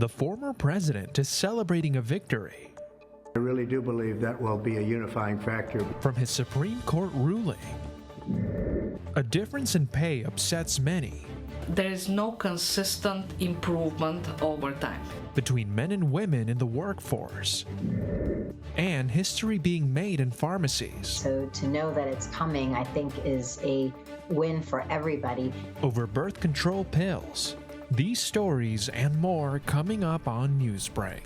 the former president is celebrating a victory. I really do believe that will be a unifying factor. From his Supreme Court ruling, a difference in pay upsets many. There is no consistent improvement over time Between men and women in the workforce, and history being made in pharmacies. So to know that it's coming, I think, is a win for everybody. Over birth control pills. These stories and more coming up on Newsbreak.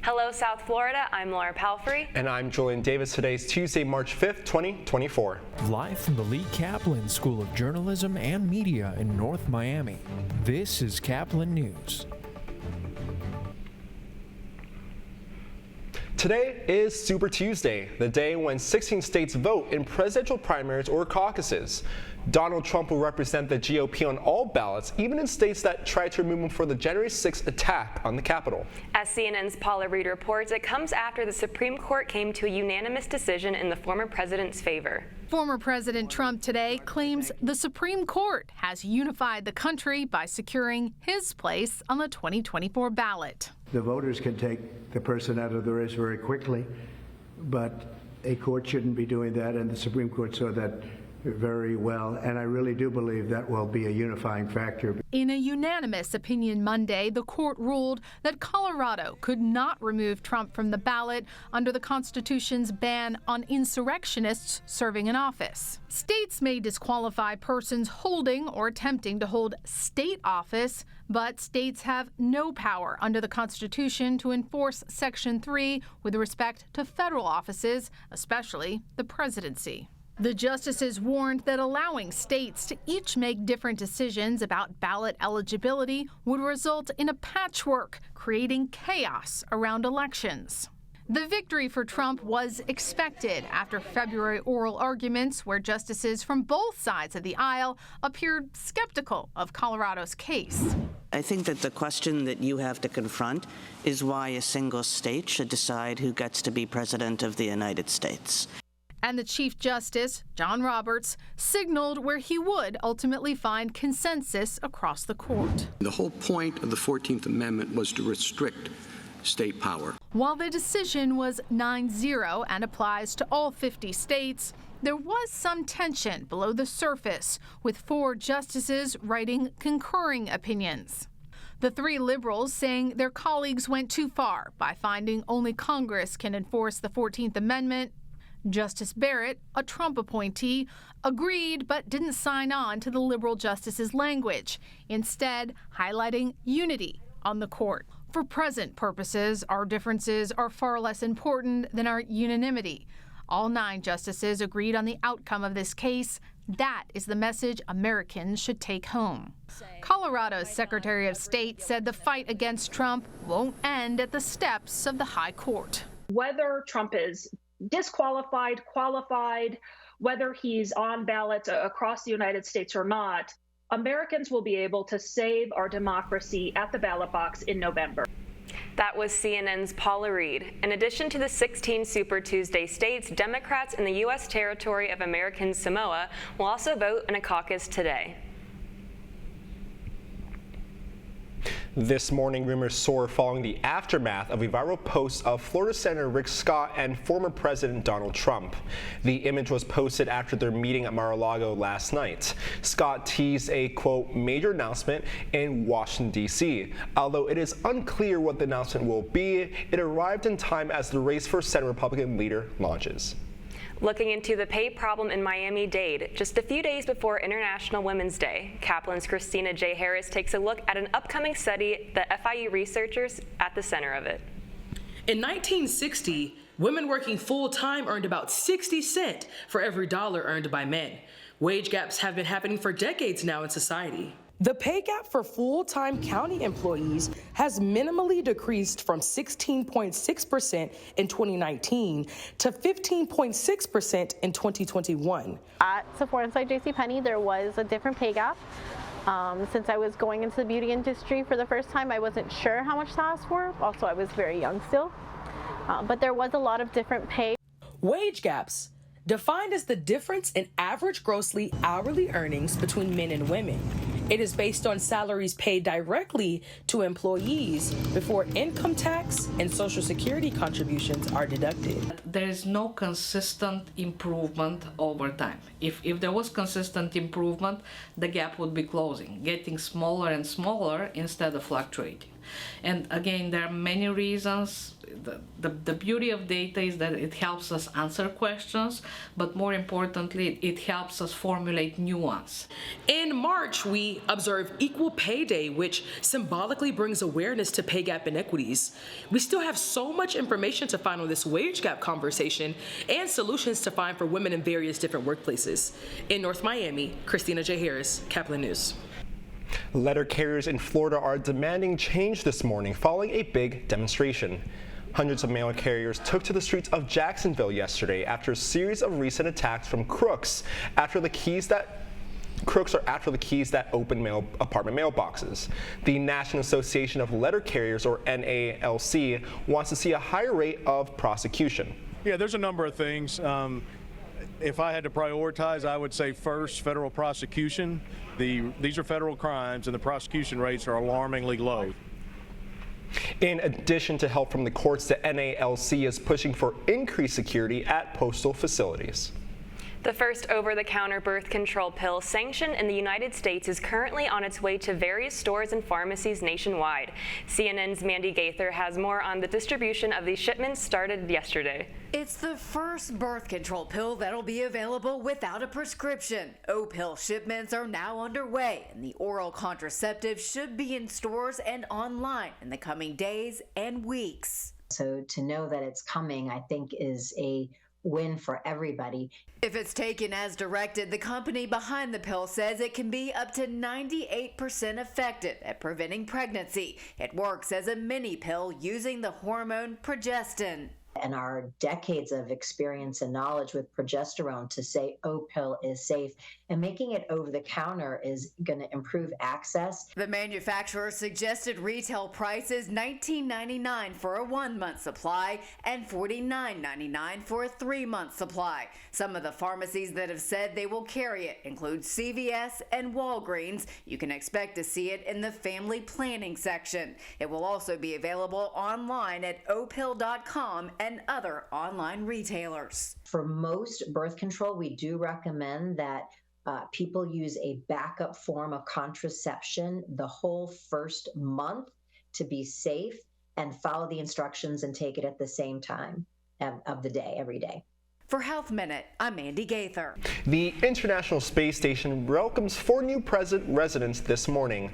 Hello, South Florida. I'm Laura Palfrey. And I'm Julian Davis. Today's Tuesday, March 5th, 2024. Live from the Lee Kaplan School of Journalism and Media in North Miami, this is Caplin News. Today is Super Tuesday, the day when 16 states vote in presidential primaries or caucuses. Donald Trump will represent the GOP on all ballots, even in states that tried to remove him for the January 6th attack on the Capitol. As CNN's Paula Reed reports, it comes after the Supreme Court came to a unanimous decision in the former president's favor. Former President Trump today claims the Supreme Court has unified the country by securing his place on the 2024 ballot. The voters can take the person out of the race very quickly, but a court shouldn't be doing that, and the Supreme Court saw that very well, and I really do believe that will be a unifying factor. In a unanimous opinion Monday, the court ruled that Colorado could not remove Trump from the ballot under the Constitution's ban on insurrectionists serving in office. States may disqualify persons holding or attempting to hold state office, but states have no power under the Constitution to enforce Section 3 with respect to federal offices, especially the presidency. The justices warned that allowing states to each make different decisions about ballot eligibility would result in a patchwork, creating chaos around elections. The victory for Trump was expected after February oral arguments where justices from both sides of the aisle appeared skeptical of Colorado's case. I think that the question that you have to confront is why a single state should decide who gets to be president of the United States. And the Chief Justice, John Roberts, signaled where he would ultimately find consensus across the court. The whole point of the 14th Amendment was to restrict state power. While the decision was 9-0 and applies to all 50 states, there was some tension below the surface, with 4 justices writing concurring opinions. The 3 liberals saying their colleagues went too far by finding only Congress can enforce the 14th Amendment. Justice Barrett, a Trump appointee, agreed but didn't sign on to the liberal justice's language, instead highlighting unity on the court. For present purposes, our differences are far less important than our unanimity. All 9 justices agreed on the outcome of this case. That is the message Americans should take home. Colorado's Secretary of State said the fight against Trump won't end at the steps of the High Court. Whether Trump is disqualified, qualified, whether he's on ballots across the United States or not, Americans will be able to save our democracy at the ballot box in November. That was CNN's Paula Reed. In addition to the 16 Super Tuesday states, Democrats in the U.S. territory of American Samoa will also vote in a caucus today. This morning, rumors soar following the aftermath of a viral post of Florida Senator Rick Scott and former President Donald Trump. The image was posted after their meeting at Mar-a-Lago last night. Scott teased a, quote, major announcement in Washington, D.C. Although it is unclear what the announcement will be, it arrived in time as the race for Senate Republican leader launches. Looking into the pay problem in Miami-Dade, just a few days before International Women's Day, Kaplin's Christina J. Harris takes a look at an upcoming study, the FIU researchers at the center of it. In 1960, women working full-time earned about 60 cents for every dollar earned by men. Wage gaps have been happening for decades now in society. The pay gap for full-time county employees has minimally decreased from 16.6% in 2019 to 15.6% in 2021. At Sephora inside JCPenney, there was a different pay gap. Since I was going into the beauty industry for the first time, I wasn't sure how much to ask for. Also, I was very young still. But there was a lot of different pay. Wage gaps, defined as the difference in average grossly hourly earnings between men and women, It is based on salaries paid directly to employees before income tax and Social Security contributions are deducted. There is no consistent improvement over time. If there was consistent improvement, the gap would be closing, getting smaller and smaller instead of fluctuating. And again, there are many reasons. The beauty of data is that it helps us answer questions, but more importantly, it helps us formulate new ones. In March, we observe Equal Pay Day, which symbolically brings awareness to pay gap inequities. We still have so much information to find on this wage gap conversation and solutions to find for women in various different workplaces. In North Miami, Christina J. Harris, Caplin News. Letter carriers in Florida are demanding change this morning following a big demonstration. Hundreds of mail carriers took to the streets of Jacksonville yesterday after a series of recent attacks from crooks after the keys that open apartment mailboxes. The National Association of Letter Carriers, or NALC, wants to see a higher rate of prosecution. Yeah, there's a number of things. If I had to prioritize, I would say first, federal prosecution. These are federal crimes, and the prosecution rates are alarmingly low. In addition to help from the courts, the NALC is pushing for increased security at postal facilities. The first over-the-counter birth control pill sanctioned in the United States is currently on its way to various stores and pharmacies nationwide. CNN's Mandy Gaither has more on the distribution of these shipments started yesterday. It's the first birth control pill that'll be available without a prescription. O-pill shipments are now underway, and the oral contraceptive should be in stores and online in the coming days and weeks. So to know that it's coming, I think, is a win for everybody. If it's taken as directed, the company behind the pill says it can be up to 98% effective at preventing pregnancy. It works as a mini pill using the hormone progestin. And our decades of experience and knowledge with progesterone to say O-pill is safe and making it over the counter is going to improve access. The manufacturer suggested retail price is $19.99 for a 1-month supply and $49.99 for a 3-month supply. Some of the pharmacies that have said they will carry it include CVS and Walgreens. You can expect to see it in the family planning section. It will also be available online at opill.com and other online retailers. For most birth control, we do recommend that people use a backup form of contraception the whole first month to be safe, and follow the instructions and take it at the same time of the day, every day. For Health Minute, I'm Mandy Gaither. The International Space Station welcomes 4 new residents this morning.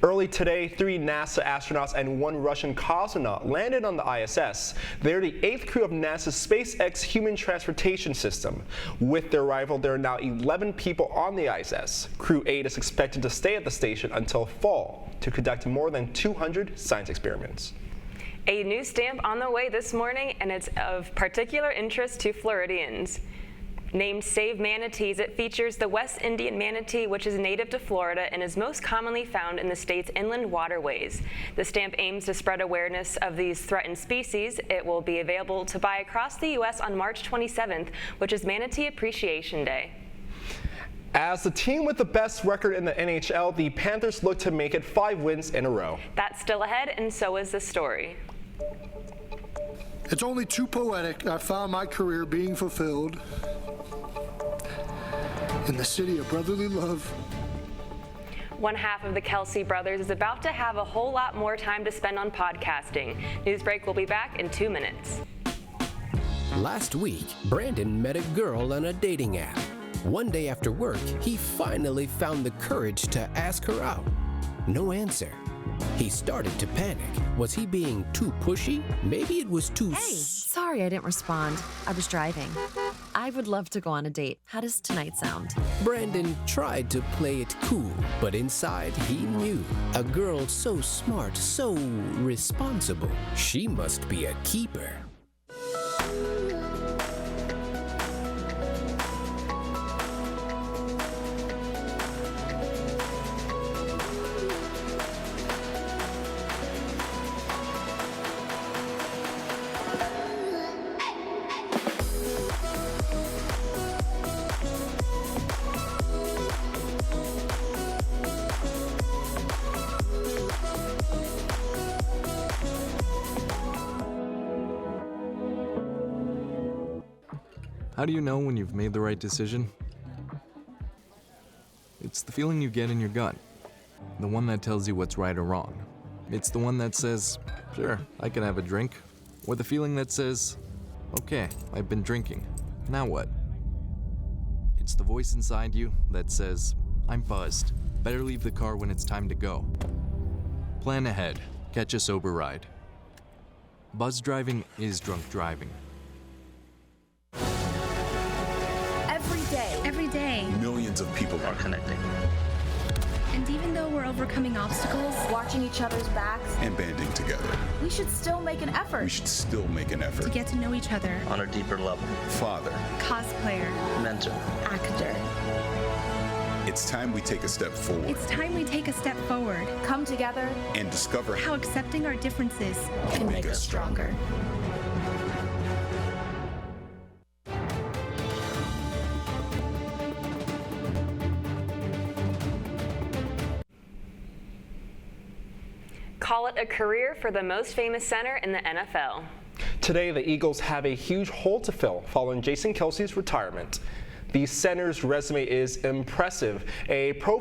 Early today, 3 NASA astronauts and 1 Russian cosmonaut landed on the ISS. They're the 8th crew of NASA's SpaceX Human Transportation System. With their arrival, there are now 11 people on the ISS. Crew 8 is expected to stay at the station until fall to conduct more than 200 science experiments. A new stamp on the way this morning, and it's of particular interest to Floridians. Named Save Manatees, it features the West Indian manatee, which is native to Florida and is most commonly found in the state's inland waterways. The stamp aims to spread awareness of these threatened species. It will be available to buy across the U.S. on March 27th, which is Manatee Appreciation Day. As the team with the best record in the NHL, the Panthers look to make it 5 wins in a row. That's still ahead, and so is the story. It's only too poetic. I found my career being fulfilled in the city of brotherly love. One half of the Kelsey brothers is about to have a whole lot more time to spend on podcasting. Newsbreak will be back in 2 minutes. Last week, Brandon met a girl on a dating app. One day after work, he finally found the courage to ask her out. No answer. He started to panic. Was he being too pushy? Maybe it was too... Hey, sorry I didn't respond. I was driving. I would love to go on a date. How does tonight sound? Brandon tried to play it cool, but inside he knew. A girl so smart, so responsible. She must be a keeper. How do you know when you've made the right decision? It's the feeling you get in your gut, the one that tells you what's right or wrong. It's the one that says, sure, I can have a drink, or the feeling that says, okay, I've been drinking, now what? It's the voice inside you that says, I'm buzzed, better leave the car when it's time to go. Plan ahead, catch a sober ride. Buzz driving is drunk driving. Every day, millions of people are connecting. And even though we're overcoming obstacles, watching each other's backs, and banding together, we should still make an effort. To get to know each other on a deeper level. Father, cosplayer, mentor, actor. It's time we take a step forward. It's time we take a step forward. Come together and discover how accepting our differences can make us stronger. Call it a career for the most famous center in the NFL. Today, the Eagles have a huge hole to fill following Jason Kelce's retirement. The center's resume is impressive. A Pro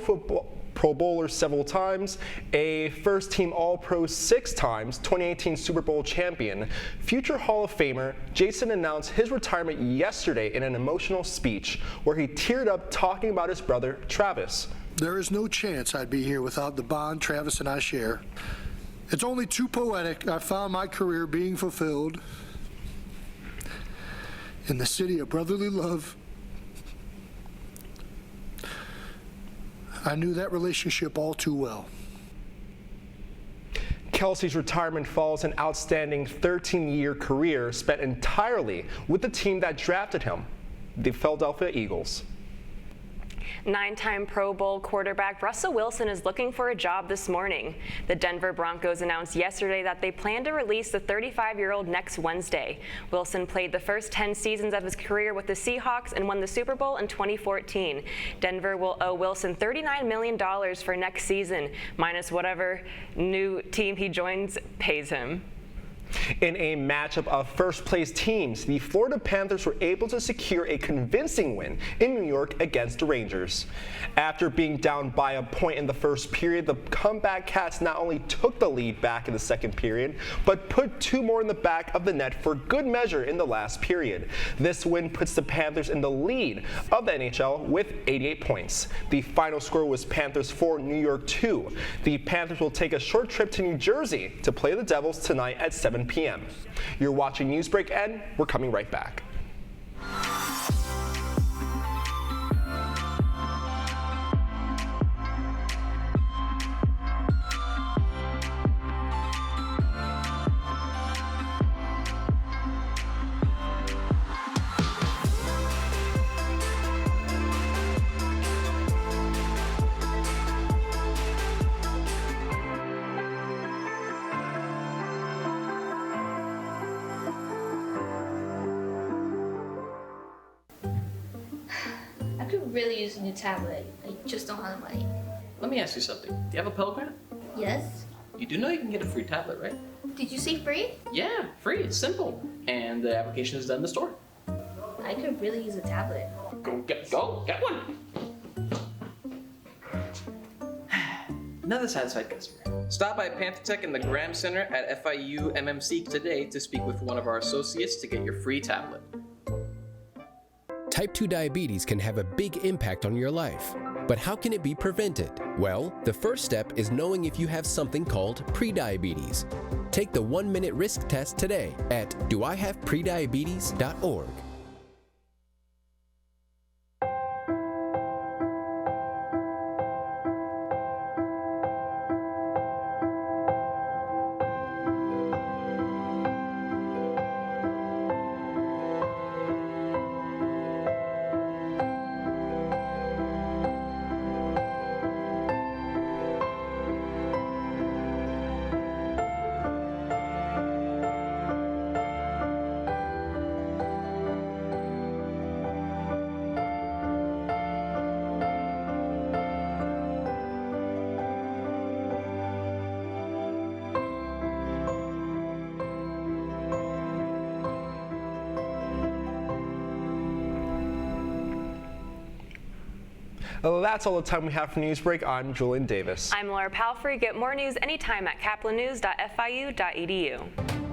Bowler several times, a first-team All-Pro 6 times, 2018 Super Bowl champion. Future Hall of Famer Jason announced his retirement yesterday in an emotional speech where he teared up talking about his brother, Travis. There is no chance I'd be here without the bond Travis and I share. It's only too poetic. I found my career being fulfilled in the city of brotherly love. I knew that relationship all too well. Kelce's retirement follows an outstanding 13-year career spent entirely with the team that drafted him, the Philadelphia Eagles. 9-time Pro Bowl quarterback Russell Wilson is looking for a job this morning. The Denver Broncos announced yesterday that they plan to release the 35-year-old next Wednesday. Wilson played the first 10 seasons of his career with the Seahawks and won the Super Bowl in 2014. Denver will owe Wilson $39 million for next season, minus whatever new team he joins pays him. In a matchup of first-place teams, the Florida Panthers were able to secure a convincing win in New York against the Rangers. After being down by a point in the first period, the comeback Cats not only took the lead back in the second period, but put 2 more in the back of the net for good measure in the last period. This win puts the Panthers in the lead of the NHL with 88 points. The final score was Panthers 4, New York 2. The Panthers will take a short trip to New Jersey to play the Devils tonight at 7 p.m. You're watching Newsbreak, and we're coming right back. I could really use a new tablet. I just don't have the money. Let me ask you something. Do you have a Pell Grant? Yes? You do know you can get a free tablet, right? Did you say free? Yeah, free. It's simple. And the application is done in the store. I could really use a tablet. Go get one. Another satisfied customer. Stop by PantherTech in the Graham Center at FIU MMC today to speak with one of our associates to get your free tablet. Type 2 diabetes can have a big impact on your life. But how can it be prevented? Well, the first step is knowing if you have something called prediabetes. Take the 1-minute risk test today at doihaveprediabetes.org. Well, that's all the time we have for Newsbreak. I'm Julian Davis. I'm Laura Palfrey. Get more news anytime at caplinnews.fiu.edu.